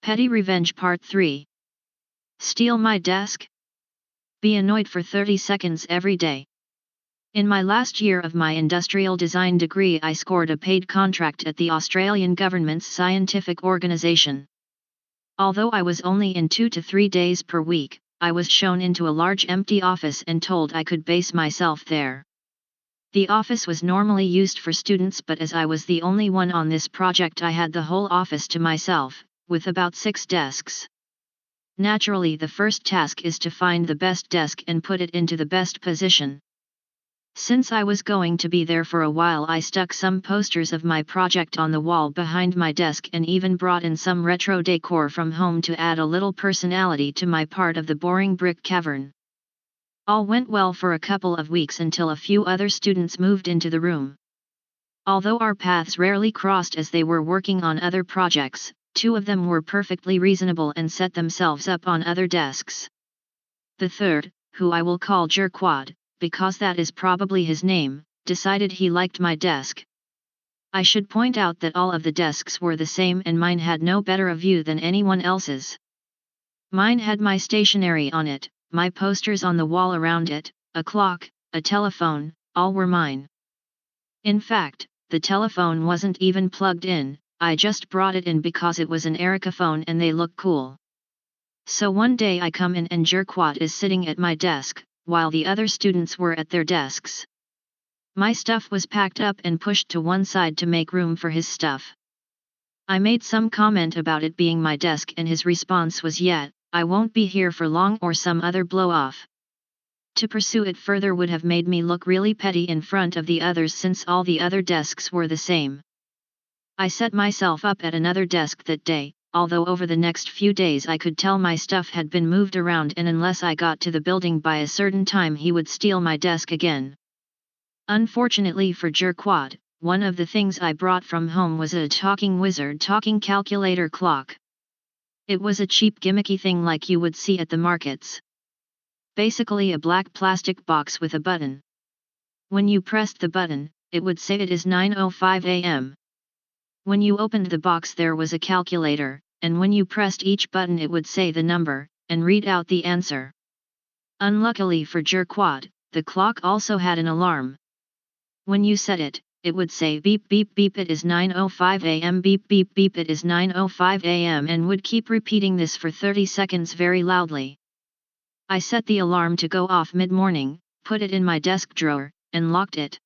Petty Revenge Part 3. Steal my desk? Be annoyed for 30 seconds every day. In my last year of my industrial design degree, I scored a paid contract at the Australian government's scientific organisation. Although I was only in 2 to 3 days per week, I was shown into a large empty office and told I could base myself there. The office was normally used for students, but as I was the only one on this project, I had the whole office to myself, with about 6 desks. Naturally, the first task is to find the best desk and put it into the best position. Since I was going to be there for a while, I stuck some posters of my project on the wall behind my desk and even brought in some retro decor from home to add a little personality to my part of the boring brick cavern. All went well for a couple of weeks until a few other students moved into the room. Although our paths rarely crossed as they were working on other projects, 2 of them were perfectly reasonable and set themselves up on other desks. The third, who I will call Jerkwad, because that is probably his name, decided he liked my desk. I should point out that all of the desks were the same and mine had no better a view than anyone else's. Mine had my stationery on it, my posters on the wall around it, a clock, a telephone, all were mine. In fact, the telephone wasn't even plugged in, I just brought it in because it was an Erica phone and they look cool. So one day I come in and Jerkwad is sitting at my desk, while the other students were at their desks. My stuff was packed up and pushed to one side to make room for his stuff. I made some comment about it being my desk and his response was, "Yeah, I won't be here for long," or some other blow-off. To pursue it further would have made me look really petty in front of the others since all the other desks were the same. I set myself up at another desk that day, although over the next few days I could tell my stuff had been moved around and unless I got to the building by a certain time he would steal my desk again. Unfortunately for Jerkwad, one of the things I brought from home was a talking wizard talking calculator clock. It was a cheap gimmicky thing like you would see at the markets. Basically a black plastic box with a button. When you pressed the button, it would say it is 9:05 a.m. When you opened the box there was a calculator, and when you pressed each button it would say the number, and read out the answer. Unluckily for Jerkwad, the clock also had an alarm. When you set it, it would say beep beep beep it is 9:05 a.m. beep beep beep it is 9:05 a.m. and would keep repeating this for 30 seconds very loudly. I set the alarm to go off mid-morning, put it in my desk drawer, and locked it.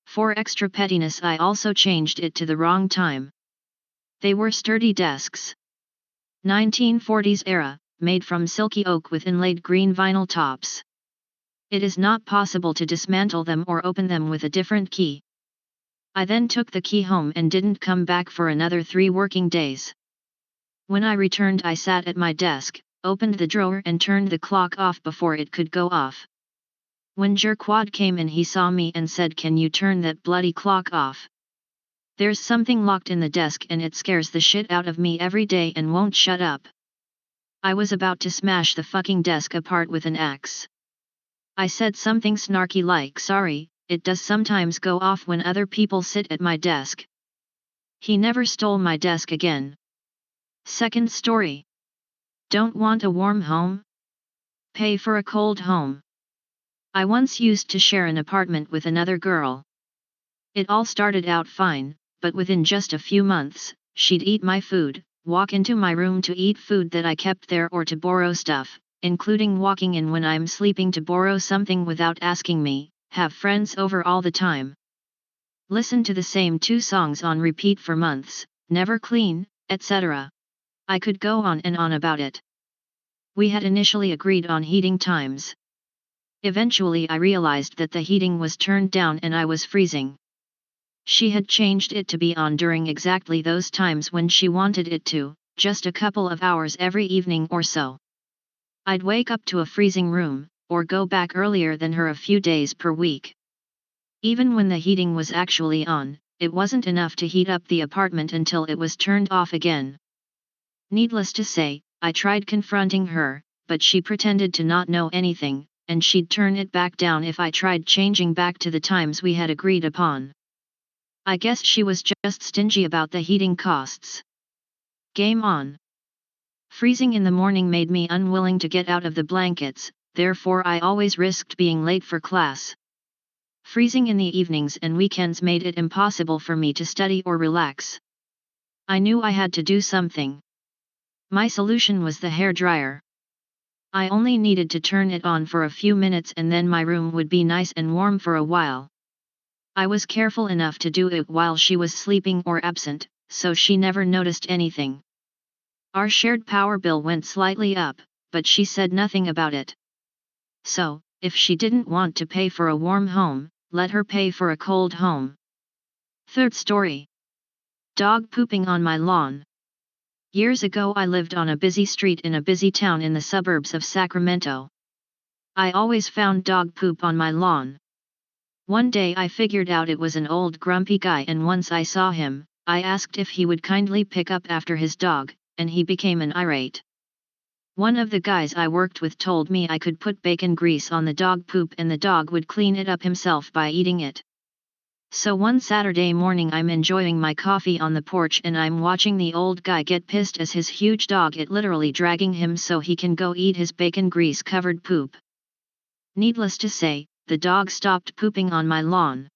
For extra pettiness I also changed it to the wrong time. They were sturdy desks. 1940s era, made from silky oak with inlaid green vinyl tops. It is not possible to dismantle them or open them with a different key. I then took the key home and didn't come back for another 3 working days. When I returned I sat at my desk, opened the drawer and turned the clock off before it could go off. When Jerkwad came in he saw me and said, "Can you turn that bloody clock off? There's something locked in the desk and it scares the shit out of me every day and won't shut up." I was about to smash the fucking desk apart with an axe. I said something snarky like, "Sorry, it does sometimes go off when other people sit at my desk." He never stole my desk again. Second story. Don't want a warm home? Pay for a cold home. I once used to share an apartment with another girl. It all started out fine, but within just a few months, she'd eat my food, walk into my room to eat food that I kept there or to borrow stuff, including walking in when I'm sleeping to borrow something without asking me, have friends over all the time. Listen to the same 2 songs on repeat for months, never clean, etc. I could go on and on about it. We had initially agreed on heating times. Eventually I realized that the heating was turned down and I was freezing. She had changed it to be on during exactly those times when she wanted it to, just a couple of hours every evening or so. I'd wake up to a freezing room, or go back earlier than her a few days per week. Even when the heating was actually on, it wasn't enough to heat up the apartment until it was turned off again. Needless to say, I tried confronting her, but she pretended to not know anything, and she'd turn it back down if I tried changing back to the times we had agreed upon. I guess she was just stingy about the heating costs. Game on. Freezing in the morning made me unwilling to get out of the blankets, therefore I always risked being late for class. Freezing in the evenings and weekends made it impossible for me to study or relax. I knew I had to do something. My solution was the hair dryer. I only needed to turn it on for a few minutes and then my room would be nice and warm for a while. I was careful enough to do it while she was sleeping or absent, so she never noticed anything. Our shared power bill went slightly up, but she said nothing about it. So, if she didn't want to pay for a warm home, let her pay for a cold home. Third story. Dog pooping on my lawn. Years ago I lived on a busy street in a busy town in the suburbs of Sacramento. I always found dog poop on my lawn. One day I figured out it was an old grumpy guy, and once I saw him, I asked if he would kindly pick up after his dog, and he became an irate. One of the guys I worked with told me I could put bacon grease on the dog poop and the dog would clean it up himself by eating it. So one Saturday morning I'm enjoying my coffee on the porch and I'm watching the old guy get pissed as his huge dog is literally dragging him so he can go eat his bacon grease covered poop. Needless to say, the dog stopped pooping on my lawn.